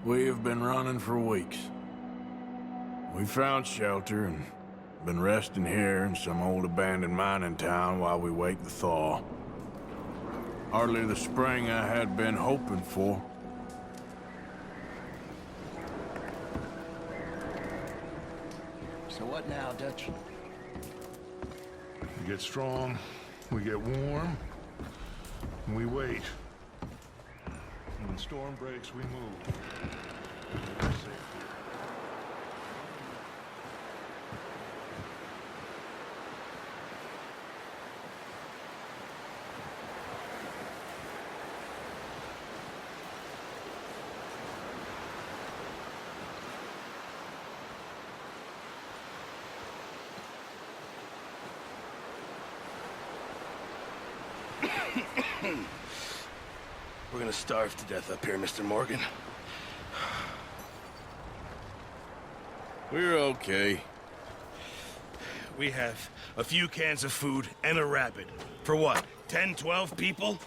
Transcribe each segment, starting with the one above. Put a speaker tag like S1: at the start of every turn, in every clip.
S1: We have been running for weeks. We found shelter and been resting here in some old abandoned mining town while we wait the thaw. Hardly the spring I had been hoping for.
S2: So what now, Dutch?
S3: We get strong, we get warm, and we wait. When the storm breaks, we move. We're safe here.
S2: We're gonna starve to death up here, Mr. Morgan.
S1: We're okay.
S2: We have a few cans of food and a rabbit. For what, 10, 12 people?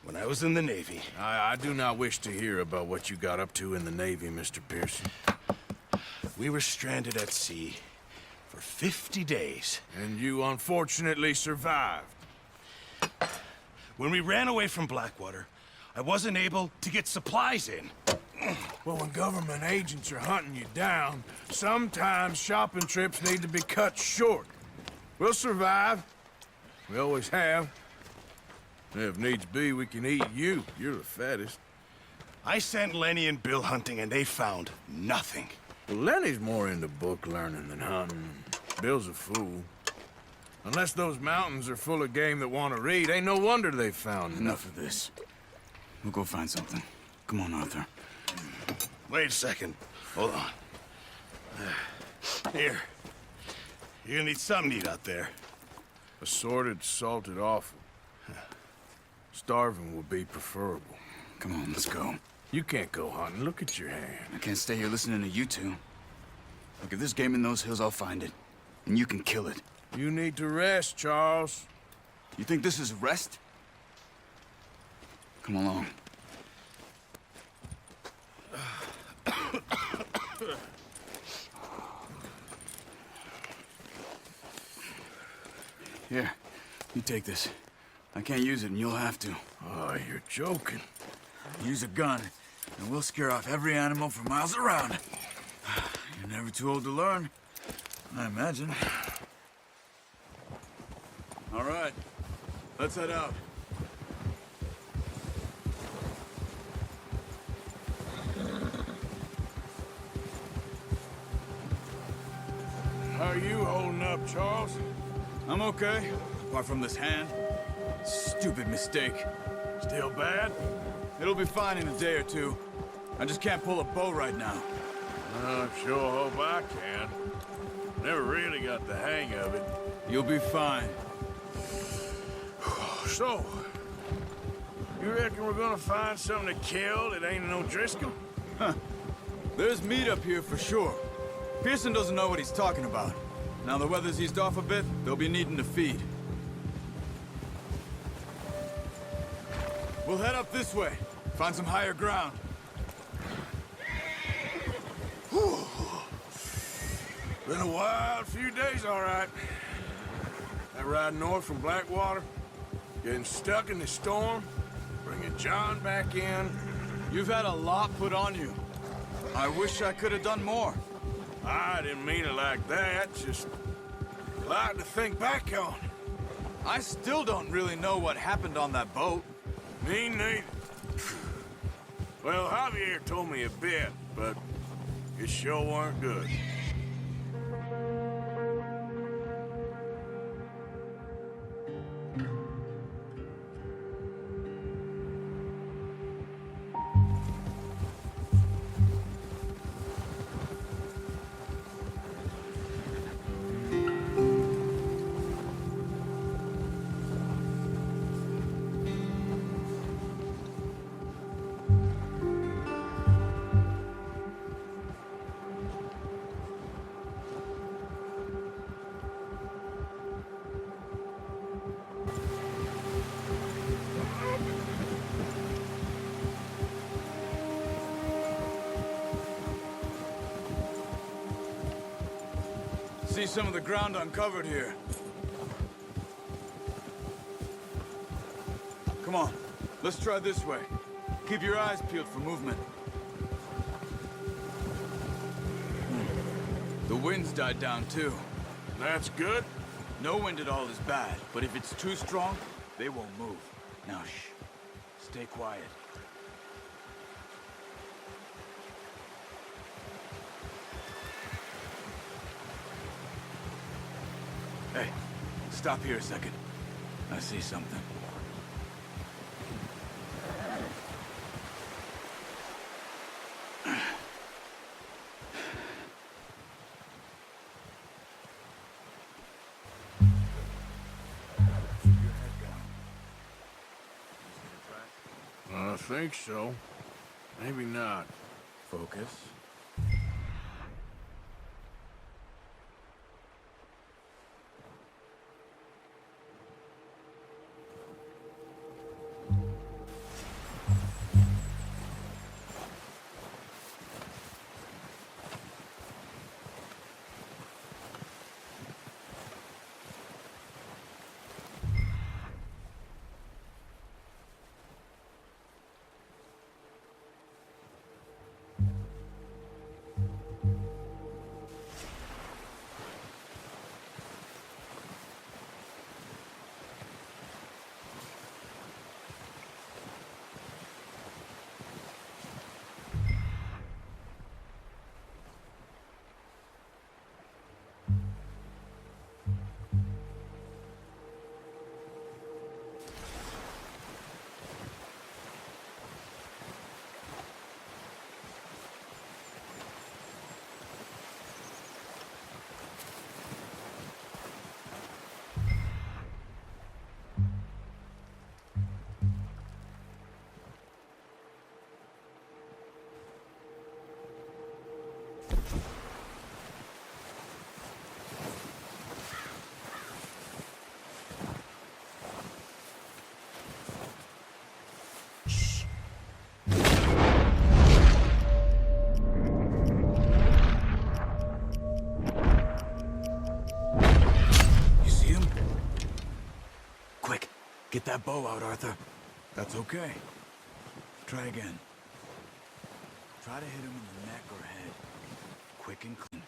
S2: When I was in the Navy...
S1: I do not wish to hear about what you got up to in the Navy, Mr. Pearson.
S2: We were stranded at sea for 50 days.
S1: And you unfortunately survived.
S2: When we ran away from Blackwater, I wasn't able to get supplies in.
S1: Well, when government agents are hunting you down, sometimes shopping trips need to be cut short. We'll survive. We always have. If needs be, we can eat you. You're the fattest.
S2: I sent Lenny and Bill hunting, and they found nothing.
S1: Well, Lenny's more into book learning than hunting. Bill's a fool. Unless those mountains are full of game that want to read, ain't no wonder they found
S4: Enough of this. We'll go find something. Come on, Arthur.
S2: Wait a second. Hold on. Here. You're gonna need something to eat out there.
S1: Assorted, salted offal. Starving would be preferable.
S4: Come on, let's go.
S1: You can't go hunting. Look at your hand.
S4: I can't stay here listening to you two. Look, if there's game in those hills, I'll find it. And you can kill it.
S1: You need to rest, Charles.
S4: You think this is rest? Come along. Here, you take this. I can't use it, and you'll have to.
S1: Oh, you're joking.
S4: Use a gun, and we'll scare off every animal for miles around. You're never too old to learn, I imagine. All right, let's head out.
S1: How are you holding up, Charles?
S4: I'm okay, apart from this hand. Stupid mistake.
S1: Still bad?
S4: It'll be fine in a day or two. I just can't pull a bow right now.
S1: I sure hope I can. Never really got the hang of it.
S4: You'll be fine.
S1: So, you reckon we're gonna find something to kill that ain't no Driscoll?
S4: There's meat up here for sure. Pearson doesn't know what he's talking about. Now the weather's eased off a bit, they'll be needing to feed. We'll head up this way. Find some higher ground.
S1: Been a wild few days, all right. That ride north from Blackwater, getting stuck in the storm, bringing John back in.
S4: You've had a lot put on you. I wish I could have done more.
S1: I didn't mean it like that, just a lot to think back on.
S4: I still don't really know what happened on that boat.
S1: Me neither. Well, Javier told me a bit, but it sure weren't good.
S4: see some of the ground uncovered here. Come on, let's try this way. Keep your eyes peeled for movement. The wind's died down too.
S1: That's good.
S4: No wind at all is bad, but if it's too strong, they won't move. Now shh. Stay quiet. Hey, stop here a second. I see something.
S1: I think so. Maybe not.
S4: Focus. Get that bow out, Arthur. That's okay. Try again. Try to hit him in the neck or head. Quick and clean.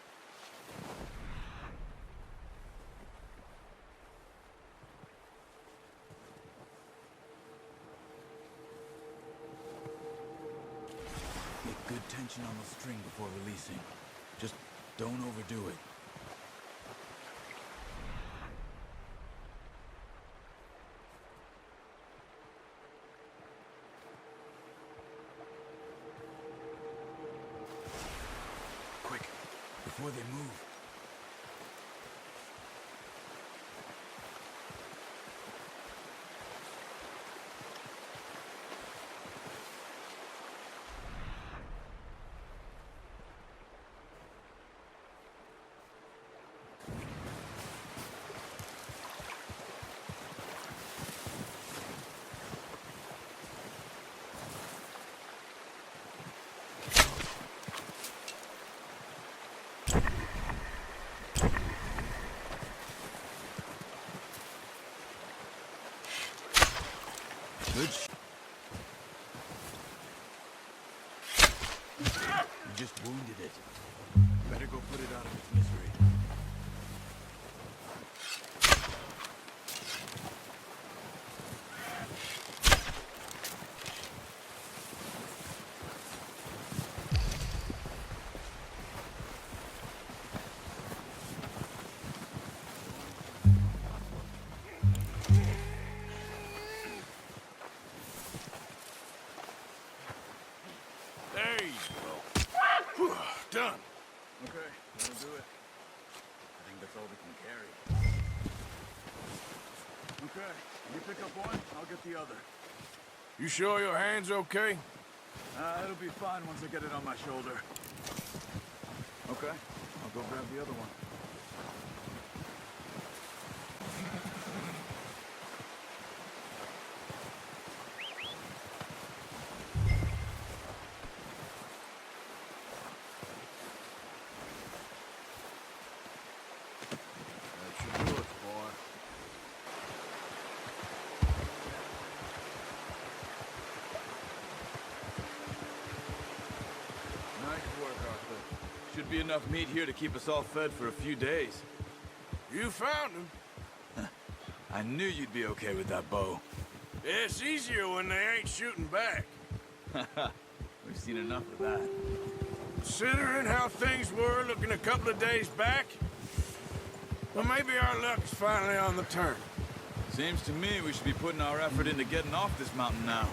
S4: Get good tension on the string before releasing. Just don't overdo it. Before they move. Good You just wounded it. Better go put it out of its misery.
S1: There you go. Done.
S4: Okay, that'll do it. I think that's all we can carry. Okay, you pick up one, I'll get the other.
S1: You sure your hand's okay?
S4: It'll be fine once I get it on my shoulder. Okay, I'll go grab the other one. should be enough meat here to keep us all fed for a few days.
S1: You found him.
S4: I knew you'd be okay with that bow.
S1: It's easier when they ain't shooting back.
S4: We've seen enough of that.
S1: Considering how things were looking a couple of days back, well, maybe our luck's finally on the turn.
S4: Seems to me we should be putting our effort into getting off this mountain now.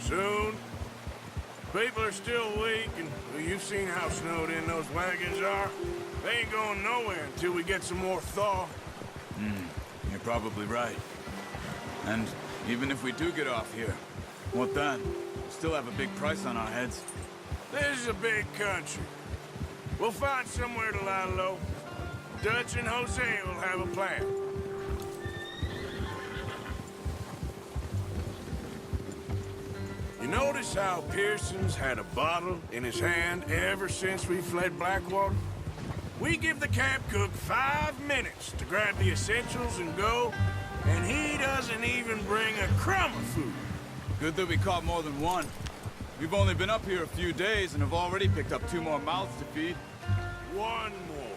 S1: Soon. People are still weak, and well, you've seen how snowed in those wagons are. They ain't going nowhere until we get some more thaw.
S4: You're probably right. And even if we do get off here, what then? Still have a big price on our heads.
S1: This is a big country. We'll find somewhere to lie low. Dutch and Jose will have a plan. You notice how Pearson's had a bottle in his hand ever since we fled Blackwater? We give the camp cook 5 minutes to grab the essentials and go, and he doesn't even bring a crumb of food.
S4: Good that we caught more than one. We've only been up here a few days and have already picked up 2 more mouths to feed.
S1: 1 more.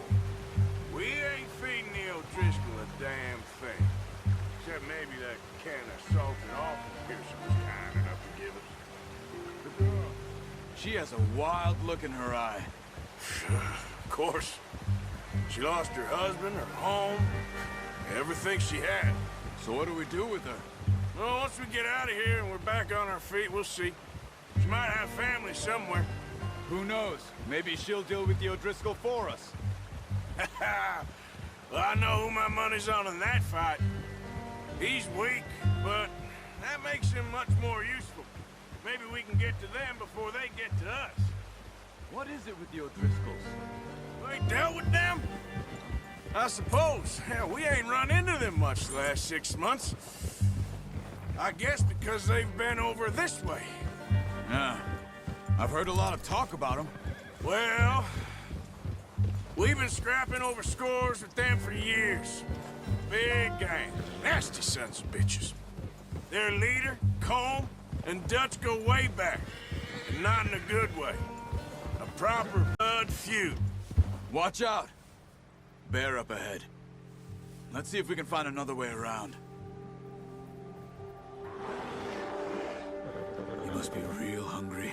S1: We ain't feeding the O'Driscoll a damn thing. Except maybe that can of salted offal Pearson was kind enough to give us. The girl.
S4: She has a wild look in her eye.
S1: Of course. She lost her husband, her home, everything she had.
S4: So what do we do with her?
S1: Well, once we get out of here and we're back on our feet, we'll see. She might have family somewhere.
S4: Who knows? Maybe she'll deal with the O'Driscoll for us.
S1: Well, I know who my money's on in that fight. He's weak, but that makes him much more useful. Maybe we can get to them before they get to us.
S4: What is it with the O'Driscolls?
S1: We ain't dealt with them? I suppose. Hell, we ain't run into them much the last 6 months. I guess because they've been over this way.
S4: Yeah. I've heard a lot of talk about them.
S1: Well, we've been scrapping over scores with them for years. Big gang. Nasty sons of bitches. Their leader, Combe, and Dutch go way back. And not in a good way. A proper blood feud.
S4: Watch out! Bear up ahead. Let's see if we can find another way around. You must be real hungry.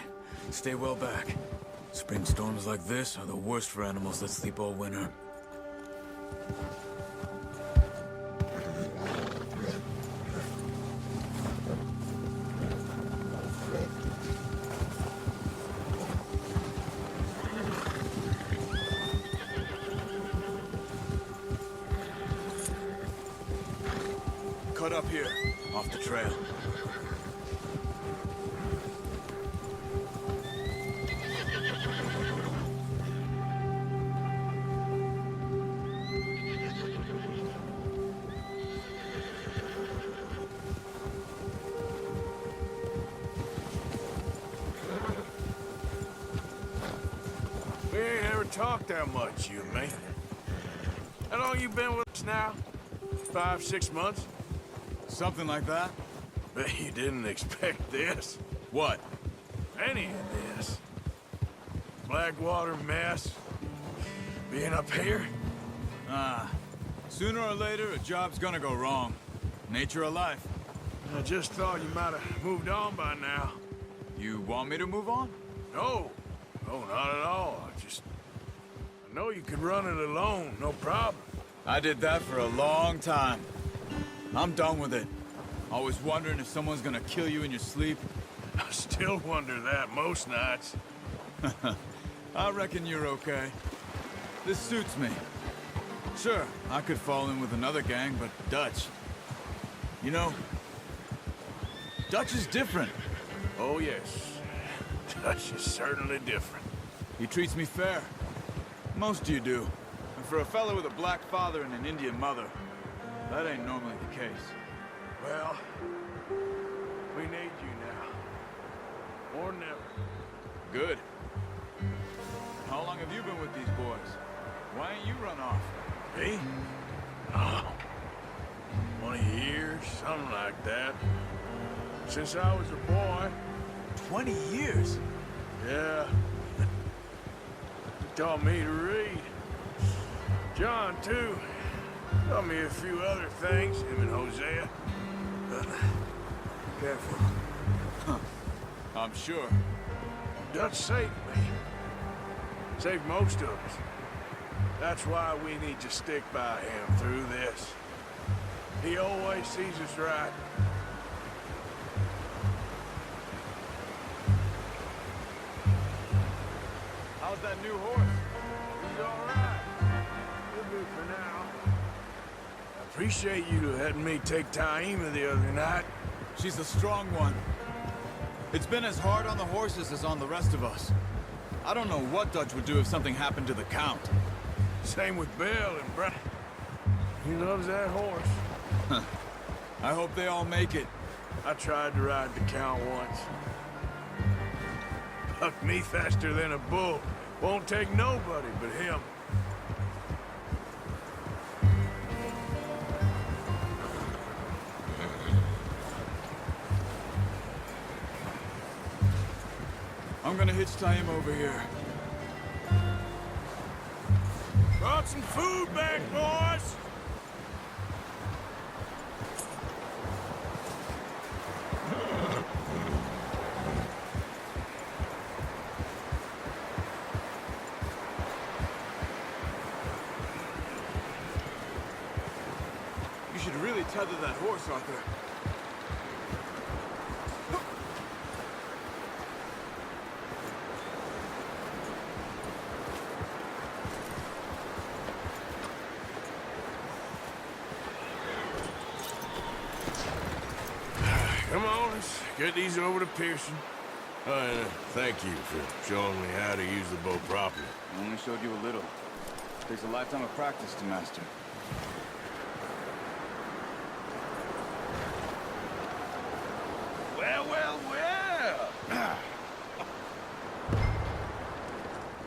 S4: Stay well back. Spring storms like this are the worst for animals that sleep all winter. Cut up here, off the trail.
S1: We ain't ever talked that much, you and me. How long you been with us now? 5, 6 months?
S4: Something like that?
S1: Bet you didn't expect this.
S4: What?
S1: Any of this. Blackwater mess. Being up here.
S4: Sooner or later, a job's gonna go wrong. Nature of life.
S1: I just thought you might have moved on by now.
S4: You want me to move on?
S1: No. No, not at all. I know you could run it alone, no problem.
S4: I did that for a long time. I'm done with it. Always wondering if someone's gonna kill you in your sleep.
S1: I still wonder that most nights.
S4: I reckon you're okay. This suits me. Sure, I could fall in with another gang, but Dutch... You know, Dutch is different.
S1: Oh, yes. Dutch is certainly different.
S4: He treats me fair. Most of you do. And for a fellow with a black father and an Indian mother, that ain't normally the case.
S1: Well, we need you now. More than ever.
S4: Good. How long have you been with these boys? Why ain't you run off?
S1: Me? Oh, 20 years, something like that. Since I was a boy.
S4: 20 years?
S1: Yeah. taught me to read. John, too. Taught me a few other things, him and Hosea. But, careful.
S4: I'm sure.
S1: Dutch saved me. Saved most of us. That's why we need to stick by him through this. He always sees us right.
S4: How's that new horse?
S1: He's all right. He'll do for now. I appreciate you letting me take Taima the other night.
S4: She's a strong one. It's been as hard on the horses as on the rest of us. I don't know what Dutch would do if something happened to the Count.
S1: Same with Bill and Brad. He loves that horse.
S4: I hope they all make it.
S1: I tried to ride the Count once. Bucked me faster than a bull. Won't take nobody but him.
S4: I'm gonna hitch Taima over here.
S1: Brought some food back, boys!
S4: You should really tether that horse, Arthur.
S1: Come on, let's get these over to Pearson. And thank you for showing me how to use the boat properly.
S4: I only showed you a little. Takes a lifetime of practice to master.
S2: Well, well, well.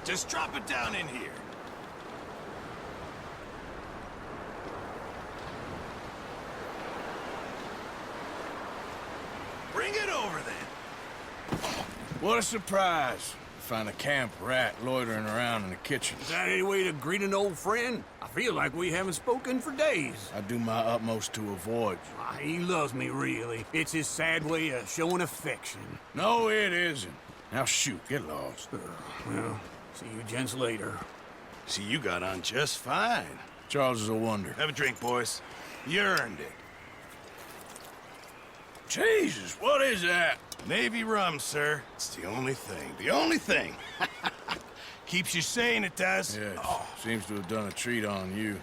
S2: Just drop it down in here. Bring it over then.
S1: What a surprise. Find a camp rat loitering around in the kitchen.
S5: Is that any way to greet an old friend? I feel like we haven't spoken for days.
S1: I do my utmost to avoid you.
S5: He loves me, really. It's his sad way of showing affection.
S1: No, it isn't. Now shoot, get lost.
S5: Well, see you gents later.
S2: See, you got on just fine.
S1: Charles is a wonder.
S2: Have a drink, boys. You earned it.
S1: Jesus, what is that?
S2: Navy rum, sir. It's the only thing. The only thing. Keeps you sane, it does.
S1: Yes, seems to have done a treat on you.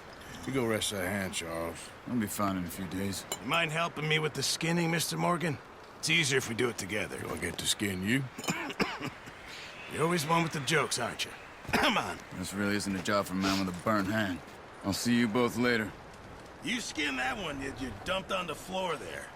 S1: You go rest that hand, Charles.
S4: I'll be fine in a few days.
S2: You mind helping me with the skinning, Mr. Morgan? It's easier if we do it together.
S1: Do I get to skin you?
S2: You're always one with the jokes, aren't you? Come on.
S4: This really isn't a job for a man with a burnt hand. I'll see you both later.
S2: You skin that one you dumped on the floor there.